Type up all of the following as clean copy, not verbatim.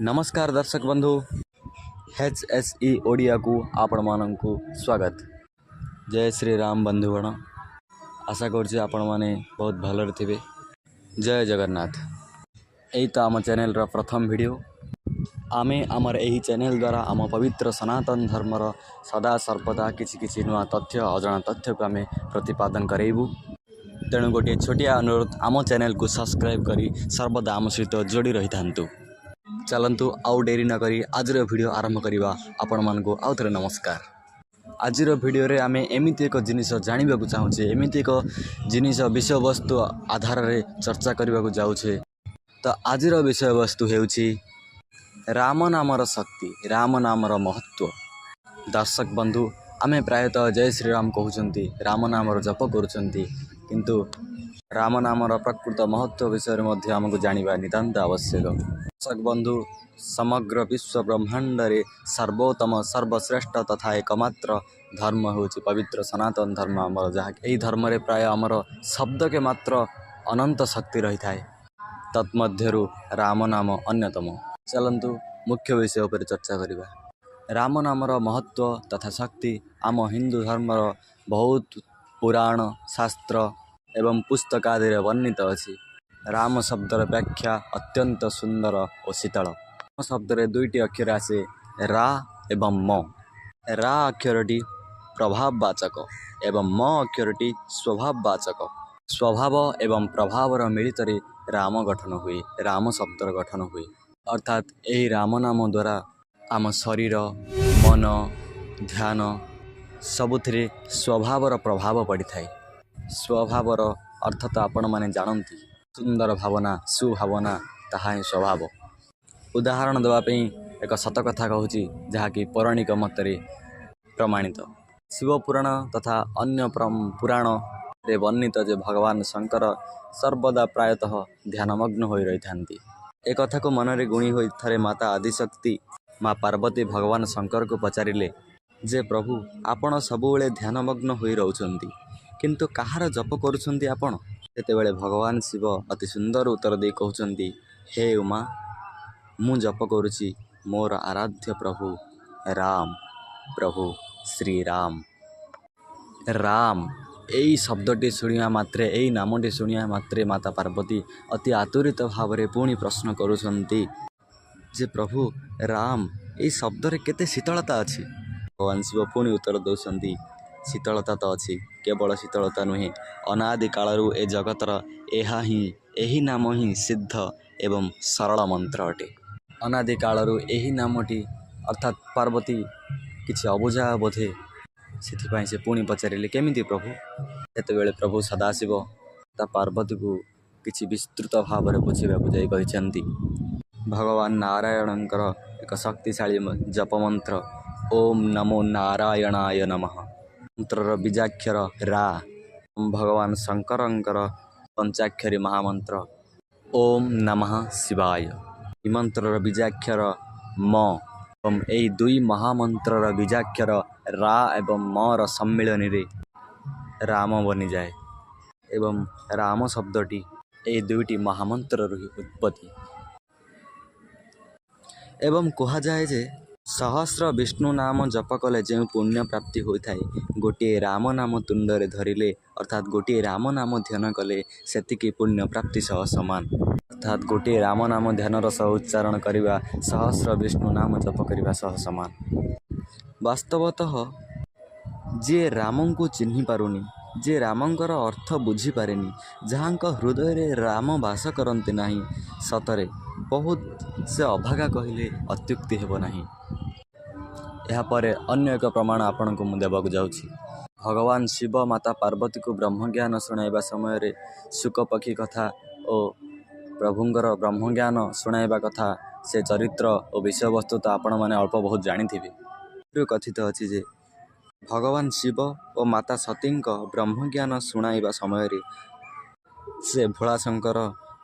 नमस्कार दर्शक बंधु HSE ओडिया को आपण मानू स्वागत। जय श्री राम बंधुगण, आशा करुँचे आपण मैंने बहुत भलरे थे। जय जगन्नाथ। यही तो आम चैनल प्रथम वीडियो। आमे आमर यही चैनल द्वारा आम पवित्र सनातन धर्मर सदा सर्वदा किसी नुआ तथ्य अजଣା तथ्य को आम प्रतिपादन करेबू। तेणु गोटे छोटिया अनुरोध, आम चैनल को सब्सक्राइब करी सर्वदा आम सहित जोड़ी रही था। चलतु आउ डेरी न करी आज वीडियो आरंभ करवा। आपण मानक आउ थे नमस्कार। आज वीडियो रे आमे एमिति एक जिनिस जानिबा को चाहूचे, एमिति एक जिनिस विषय वस्तु आधार रे चर्चा करने को जाऊे। तो आज विषय वस्तु हेउची राम नामर शक्ति, राम नामर महत्व। दर्शक बंधु, आमे प्रायतः जय श्री राम कहउचंती, राम नामर जप करूचंती, किंतु राम नामर प्रकृत महत्व विषय में आमको जानिबा नितांत आवश्यक। दर्शक बंधु, समग्र विश्व ब्रह्मांड रे सर्वोत्तम सर्वश्रेष्ठ तथा एकमात्र धर्म होची पवित्र सनातन धर्म आमर, जहाँ यही धर्म रे प्राय आमर शब्द के मात्र अनंत शक्ति रही थाए। तत्मध्यरु राम नाम अन्यतम। चलंतु मुख्य विषय पर चर्चा करिबा। राम नामर महत्व तथा शक्ति आम हिंदू धर्मर बहुत पुराण शास्त्र एवं पुस्तक आदि वर्णित अछि। राम शब्दर व्याख्या अत्यंत सुंदर और शीतल। राम शब्द रे दुईटी अक्षर आसे, रा एवं म। रा अक्षरटी प्रभाववाचक एवं म अक्षरटी स्वभाववाचक। स्वभाव एवं प्रभावर मिलित राम गठन हुए, राम शब्दर गठन हुए। अर्थात यही राम नाम द्वारा आम शरीर मन ध्यान सबुथिरे स्वभावर प्रभाव पड़ी थाए। स्वभावर अर्थ तो आपण माने जानती, सुंदर भावना सुभावना ताहा ही स्वभाव। उदाहरण देवाई एक सत कथा कहूँ, जहाँकि पौराणिक मतरे प्रमाणित। शिवपुराण तथा अन्य पुराण रे वर्णित जे भगवान शंकर सर्वदा प्रायतः ध्यानमग्न हो रही थांती। एक कथा को मनरे गुणी हो थरे माता आदिशक्ति माँ पार्वती भगवान शंकर को पचारिले जे प्रभु, आपण सबुबले ध्यानमग्न हो रहुचंती, किंतु कहार जप करुछंती आपण? सेतेबेले भगवान शिव अति सुंदर उत्तर दे कहउचंती, हे उमा, मु जप करुची मोर आराध्य प्रभु राम, प्रभु श्री राम। राम यही शब्दटी शुणिया मात्रे, यही नामटी शुणिया मात्रे माता पार्वती अति आतुरित भाव में पुणी प्रश्न करुछंती जे प्रभु राम, यही शब्द रे केते शीतलता अछि? भगवान शिव पुणी उत्तर दौरान, शीतलता तो अच्छी, केवल शीतलता नुहे, अनादि कालरू ए जगतर यही नाम ही सिद्ध एवं सरल मंत्र अटे। अनादि कालरू यही नामटी अर्थात पार्वती किछि अबुझा बोधे, से से पुणी पचारे केमिति प्रभु? सेतेबेले प्रभु सदाशिव ता पार्वती को किछि विस्तृत भाव में बुझाइबा जाई कहिसेंती, भगवान नारायणंकर एक शक्तिशाली जप मंत्र ओम नमो नारायणाय नमः। मंत्रर बीजाक्षर रा, भगवान शंकरंकर पंचाक्षरी महामंत्र ओम नमः शिवाय। मंत्रर बीजाक्षर म एवं यही दुई महामंत्रर बीजाक्षर रा एवं म सम्मिलन रे राम बनी जाए एवं राम शब्दटी यही दुईटी महामंत्र उत्पत्ति। एवं कहा जाए जे सहस्र विष्णु नाम जप कले जो पुण्य प्राप्ति होता है, गोटे राम नाम तुंडरे धरिले अर्थात गोटे राम नाम ध्यान कले सेतिकी पुण्य प्राप्ति सह समान। अर्थात गोटे राम नाम ध्यान सह उच्चारण करने सहस्र विष्णु नाम जप करने सह समान। वास्तवतः जे राम को चिन्हि पारुनी, जे रामंकर अर्थ बुझी पारेनी, जहाँ हृदय रे राम वास करते नहीं, सतरे बहुत से अभागा कहले अत्युक्ति हेब नहीं। यापर अन्य एक प्रमाण आपण को देवाक जाऊँगी। भगवान शिव माता पार्वती को ब्रह्मज्ञान शुणाइबा समय रे शुक पक्षी कथा और प्रभुंकर ब्रह्मज्ञान शुणाइबा कथा से चरित्र और विषय वस्तु तो आपण मैंने अल्प बहुत जानी। कथित अच्छी जे भगवान शिव और माता सती ब्रह्मज्ञान शुणाइबा समय रे से भोलाशंकर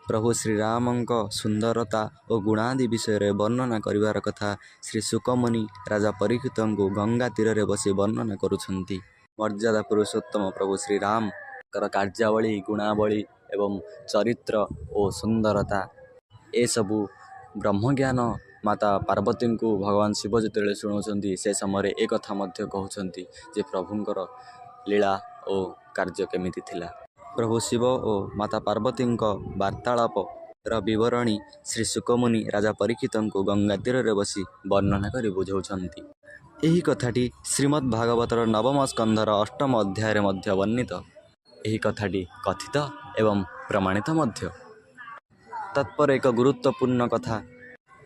प्रभु श्रीराम सुंदरता और गुणादि विषय रे वर्णना करिवार कथा श्री सुकमुनि राजा परीक्षित को गंगा तीर रे बसी वर्णना करुछंती। मर्यादा पुरुषोत्तम प्रभु श्रीराम कार्यावली गुणावली एवं चरित्र और सुंदरता ए सबु ब्रह्मज्ञान ମାତା ପାର୍ବତୀଙ୍କୁ ଭଗବାନ ଶିବ ଯେତେବେଳେ ଶୁଣାଉଛନ୍ତି ସେ ସମୟରେ ଏ କଥା ମଧ୍ୟ କହୁଛନ୍ତି ଯେ ପ୍ରଭୁଙ୍କର ଲୀଳା ଓ କାର୍ଯ୍ୟ କେମିତି ଥିଲା। ପ୍ରଭୁ ଶିବ ଓ ମାତା ପାର୍ବତୀଙ୍କ ବାର୍ତ୍ତାଳାପର ବିବରଣୀ ଶ୍ରୀ ଶୁକମୁନି ରାଜା ପରୀକ୍ଷିତଙ୍କୁ ଗଙ୍ଗା ତୀରରେ ବସି ବର୍ଣ୍ଣନା କରି ବୁଝାଉଛନ୍ତି। ଏହି କଥାଟି ଶ୍ରୀମଦ୍ ଭାଗବତର ନବମ ସ୍କନ୍ଧର ଅଷ୍ଟମ ଅଧ୍ୟାୟରେ ମଧ୍ୟ ବର୍ଣ୍ଣିତ। ଏହି କଥାଟି କଥିତ ଏବଂ ପ୍ରମାଣିତ ମଧ୍ୟ। ତତ୍ପରେ ଏକ ଗୁରୁତ୍ୱପୂର୍ଣ୍ଣ କଥା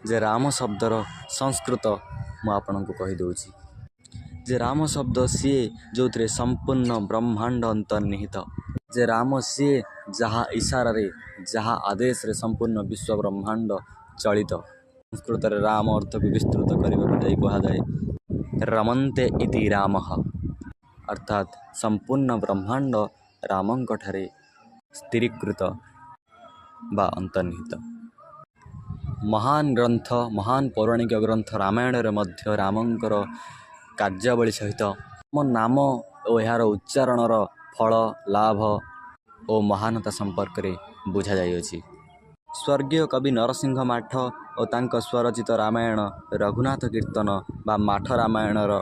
ଯେ ରାମ ଶବ୍ଦର ସଂସ୍କୃତ ମୁଁ ଆପଣଙ୍କୁ କହିଦେଉଛି ଯେ ରାମ ଶବ୍ଦ ସିଏ ଯେଉଁଥିରେ ସମ୍ପୂର୍ଣ୍ଣ ବ୍ରହ୍ମାଣ୍ଡ ଅନ୍ତର୍ନିହିତ। ଯେ ରାମ ସିଏ ଯାହା ଇଶାରାରେ ଯାହା ଆଦେଶରେ ସମ୍ପୂର୍ଣ୍ଣ ବିଶ୍ୱ ବ୍ରହ୍ମାଣ୍ଡ ଚଳିତ। ସଂସ୍କୃତରେ ରାମ ଅର୍ଥକୁ ବିସ୍ତୃତ କରିବାକୁ ଯାଇ କୁହାଯାଏ ରମନ୍ତେ ଇତି ରାମଃ, ଅର୍ଥାତ୍ ସମ୍ପୂର୍ଣ୍ଣ ବ୍ରହ୍ମାଣ୍ଡ ରାମଙ୍କଠାରେ ସ୍ଥିରୀକୃତ ବା ଅନ୍ତର୍ନିହିତ। ମହାନ ଗ୍ରନ୍ଥ ମହାନ ପୌରାଣିକ ଗ୍ରନ୍ଥ ରାମାୟଣରେ ମଧ୍ୟ ରାମଙ୍କର କାର୍ଯ୍ୟାବଳୀ ସହିତ ନାମ ଓ ଏହାର ଉଚ୍ଚାରଣର ଫଳ ଲାଭ ଓ ମହାନତା ସମ୍ପର୍କରେ ବୁଝାଯାଇଅଛି। ସ୍ୱର୍ଗୀୟ କବି ନରସିଂହ ମାଠ ଓ ତାଙ୍କ ସ୍ୱରଚିତ ରାମାୟଣ ରଘୁନାଥ କୀର୍ତ୍ତନ ବା ମାଠ ରାମାୟଣର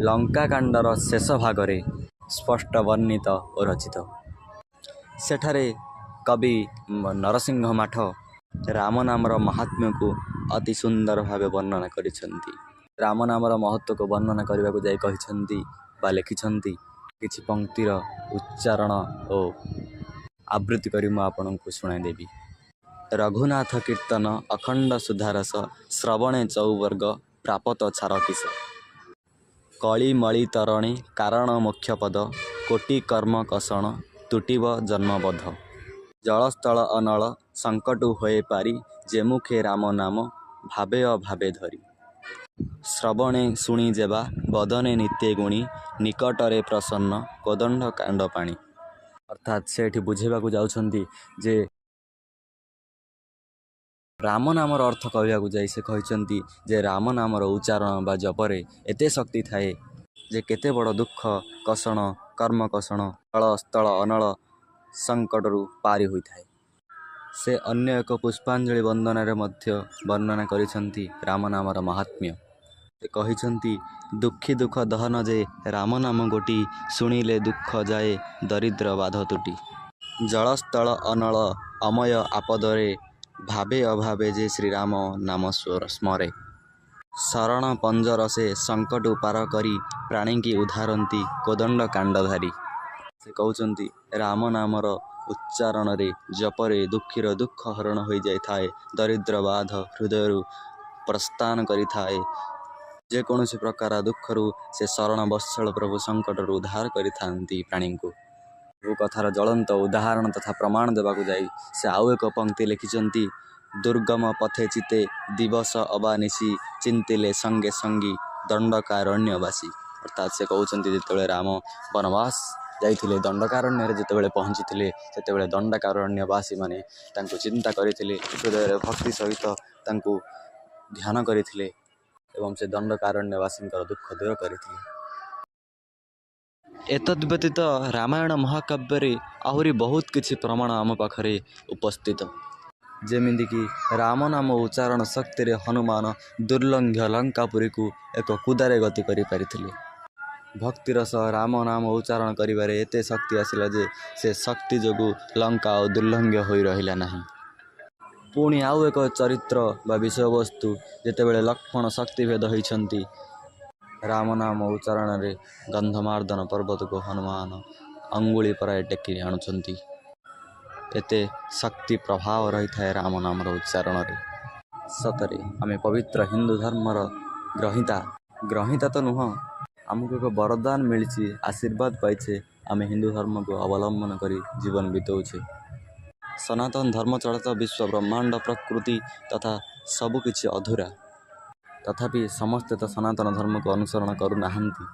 ଲଙ୍କାକାଣ୍ଡର ଶେଷ ଭାଗରେ ସ୍ପଷ୍ଟ ବର୍ଣ୍ଣିତ ଓ ରଚିତ। ସେଠାରେ କବି ନରସିଂହ ମାଠ ରାମ ନାମର ମାହାତ୍ମ୍ୟକୁ ଅତି ସୁନ୍ଦର ଭାବେ ବର୍ଣ୍ଣନା କରିଛନ୍ତି। ରାମ ନାମର ମହତ୍ତ୍ୱକୁ ବର୍ଣ୍ଣନା କରିବାକୁ ଯାଇ କହିଛନ୍ତି ବା ଲେଖିଛନ୍ତି। କିଛି ପଂକ୍ତିର ଉଚ୍ଚାରଣ ଓ ଆବୃତ୍ତି କରି ମୁଁ ଆପଣଙ୍କୁ ଶୁଣାଇଦେବି। ରଘୁନାଥ କୀର୍ତ୍ତନ ଅଖଣ୍ଡ ସୁଧାରସ, ଶ୍ରବଣେ ଚଉବର୍ଗ ପ୍ରାପତ ଛାରକିଶ। କଳିମଳି ତରଣୀ କାରଣ ମୋକ୍ଷପଦ, କୋଟି କର୍ମ କଷଣ ତୁଟିବ ଜନ୍ମବଧ। ଜଳସ୍ଥଳ ଅନଳ ସଙ୍କଟୁ ହୋଏ ପାରି, ଯେମୁଖେ ରାମ ନାମ ଭାବେ ଅଭାବେ ଧରି। ଶ୍ରବଣେ ଶୁଣି ଯେବା ବଦନେ ନିତ୍ୟେ ଗୁଣି, ନିକଟରେ ପ୍ରସନ୍ନ କୋଦଣ୍ଡ କାଣ୍ଡ ପାଣି। ଅର୍ଥାତ୍ ସେ ଏଠି ବୁଝେଇବାକୁ ଯାଉଛନ୍ତି ଯେ ରାମ ନାମର ଅର୍ଥ କହିବାକୁ ଯାଇ ସେ କହିଛନ୍ତି ଯେ ରାମ ନାମର ଉଚ୍ଚାରଣ ବା ଜପରେ ଏତେ ଶକ୍ତି ଥାଏ ଯେ କେତେ ବଡ଼ ଦୁଃଖ କଷଣ କର୍ମ କଷଣ ଜଳ ସ୍ଥଳ ଅନଳ ସଙ୍କଟରୁ ପାରି ହୋଇଥାଏ। ସେ ଅନ୍ୟ ଏକ ପୁଷ୍ପାଞ୍ଜଳି ବନ୍ଦନାରେ ମଧ୍ୟ ବର୍ଣ୍ଣନା କରିଛନ୍ତି ରାମ ନାମର ମାହାତ୍ମ୍ୟ। ସେ କହିଛନ୍ତି ଦୁଃଖୀ ଦୁଃଖ ଦହନ ଯେ ରାମ ନାମ ଗୋଟି, ଶୁଣିଲେ ଦୁଃଖ ଯାଏ ଦରିଦ୍ର ବାଧ ତୁଟି। ଜଳସ୍ଥଳ ଅନଳ ଅମୟ ଆପଦରେ, ଭାବେ ଅଭାବେ ଯେ ଶ୍ରୀରାମ ନାମ ସ୍ମରେ। ଶରଣ ପଞ୍ଜର ସେ ସଙ୍କଟୁ ପାର କରି, ପ୍ରାଣୀଙ୍କି ଉଦ୍ଧାରନ୍ତି କୋଦଣ୍ଡ କାଣ୍ଡଧାରୀ। ସେ କହୁଛନ୍ତି ରାମ ନାମର ଉଚ୍ଚାରଣରେ ଜପରେ ଦୁଃଖୀର ଦୁଃଖ ହରଣ ହୋଇଯାଇଥାଏ, ଦରିଦ୍ର ବାଧ ହୃଦୟରୁ ପ୍ରସ୍ଥାନ କରିଥାଏ। ଯେକୌଣସି ପ୍ରକାର ଦୁଃଖରୁ ସେ ଶରଣ ବତ୍ସଳ ପ୍ରଭୁ ସଙ୍କଟରୁ ଉଦ୍ଧାର କରିଥାନ୍ତି ପ୍ରାଣୀଙ୍କୁ। ବହୁ କଥାର ଜ୍ୱଳନ୍ତ ଉଦାହରଣ ତଥା ପ୍ରମାଣ ଦେବାକୁ ଯାଇ ସେ ଆଉ ଏକ ପଂକ୍ତି ଲେଖିଛନ୍ତି ଦୁର୍ଗମ ପଥେ ଚିତେ ଦିବସ ଅବା ନିଶି, ଚିନ୍ତିଲେ ସଙ୍ଗେ ସଙ୍ଗୀ ଦଣ୍ଡକାରଣ୍ୟବାସୀ। ଅର୍ଥାତ୍ ସେ କହୁଛନ୍ତି ଯେତେବେଳେ ରାମ ବନବାସ ଯାଇଥିଲେ, ଦଣ୍ଡକାରଣ୍ୟରେ ଯେତେବେଳେ ପହଞ୍ଚିଥିଲେ, ସେତେବେଳେ ଦଣ୍ଡକାରଣ୍ୟବାସୀମାନେ ତାଙ୍କୁ ଚିନ୍ତା କରିଥିଲେ, ହୃଦୟରେ ଭକ୍ତି ସହିତ ତାଙ୍କୁ ଧ୍ୟାନ କରିଥିଲେ ଏବଂ ସେ ଦଣ୍ଡକାରଣ୍ୟବାସୀଙ୍କର ଦୁଃଖ ଦୂର କରିଥିଲେ। ଏତଦ୍ ବ୍ୟତୀତ ରାମାୟଣ ମହାକାବ୍ୟରେ ଆହୁରି ବହୁତ କିଛି ପ୍ରମାଣ ଆମ ପାଖରେ ଉପସ୍ଥିତ। ଯେମିତିକି ରାମ ନାମ ଉଚ୍ଚାରଣ ଶକ୍ତିରେ ହନୁମାନ ଦୁର୍ଲଙ୍ଘ୍ୟ ଲଙ୍କାପୁରୀକୁ ଏକ କୁଦାରେ ଗତି କରିପାରିଥିଲେ। ଭକ୍ତିର ସହ ରାମ ନାମ ଉଚ୍ଚାରଣ କରିବାରେ ଏତେ ଶକ୍ତି ଆସିଲା ଯେ ସେ ଶକ୍ତି ଯୋଗୁଁ ଲଙ୍କା ଆଉ ଦୁର୍ଲଙ୍ଘ୍ୟ ହୋଇ ରହିଲା ନାହିଁ। ପୁଣି ଆଉ ଏକ ଚରିତ୍ର ବା ବିଷୟବସ୍ତୁ ଯେତେବେଳେ ଲକ୍ଷ୍ମଣ ଶକ୍ତିଭେଦ ହୋଇଛନ୍ତି, ରାମ ନାମ ଉଚ୍ଚାରଣରେ ଗନ୍ଧମାର୍ଦ୍ଦନ ପର୍ବତକୁ ହନୁମାନ ଅଙ୍ଗୁଳି ପରାଏ ଟେକି ଆଣୁଛନ୍ତି। ଏତେ ଶକ୍ତି ପ୍ରଭାବ ରହିଥାଏ ରାମ ନାମର ଉଚ୍ଚାରଣରେ। ସତରେ ଆମେ ପବିତ୍ର ହିନ୍ଦୁ ଧର୍ମର ଗ୍ରହୀତା ତ ନୁହଁ, ଆମକୁ ଏକ ବରଦାନ ମିଳିଛି, ଆଶୀର୍ବାଦ ପାଇଛେ। ଆମେ ହିନ୍ଦୁ ଧର୍ମକୁ ଅବଲମ୍ବନ କରି ଜୀବନ ବିତାଉଛେ। ସନାତନ ଧର୍ମ ଛଡ଼ା ତ ବିଶ୍ୱ ବ୍ରହ୍ମାଣ୍ଡ ପ୍ରକୃତି ତଥା ସବୁକିଛି ଅଧୁରା। ତଥାପି ସମସ୍ତେ ତ ସନାତନ ଧର୍ମକୁ ଅନୁସରଣ କରୁନାହାନ୍ତି।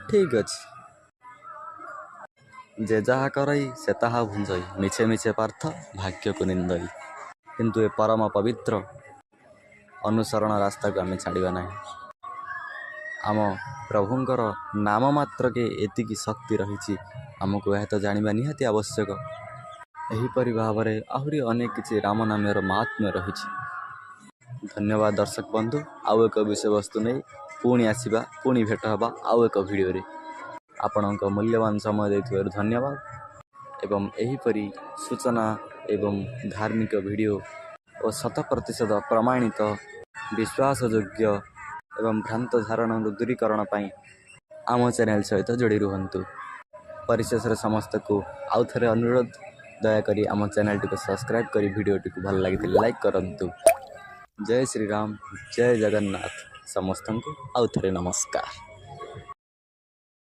ଠିକ୍ ଅଛି, ଯେ ଯାହା କରଇ ସେ ତାହା ଭୁଞ୍ଜଇ, ମିଛେ ମିଛେ ପାର୍ଥ ଭାଗ୍ୟକୁ ନିନ୍ଦଇ। କିନ୍ତୁ ଏ ପରମ ପବିତ୍ର ଅନୁସରଣ ରାସ୍ତାକୁ ଆମେ ଛାଡ଼ିବା ନାହିଁ। ଆମ ପ୍ରଭୁଙ୍କର ନାମ ମାତ୍ରକେ ଏତିକି ଶକ୍ତି ରହିଛି, ଆମକୁ ଏହା ତ ଜାଣିବା ନିହାତି ଆବଶ୍ୟକ। ଏହିପରି ଭାବରେ ଆହୁରି ଅନେକ କିଛି ରାମ ନାମର ମାହାତ୍ମ୍ୟ ରହିଛି। धन्यवाद दर्शक बंधु। आउ एक विषय वस्तु नहीं पुणी आसवा पुणी भेट हवा आउ एक भिडियो आपणक मूल्यवान समय देथिबारु धन्यवाद एवं एहीपरी सूचना एवं धार्मिक वीडियो और 100% प्रमाणित विश्वासयोग्य एवं भ्रांत धारणा दूरीकरण पाई आम चैनल सहित जोड़ी रुहंतु। परिशेष समस्त को आउ थे अनुरोध दयाकोरी आम चैनल टी सब्सक्राइब करी वीडियो टी भल लगी लाइक करंतु। जय श्री राम, जय जगन्नाथ। समस्त को आउ थे नमस्कार।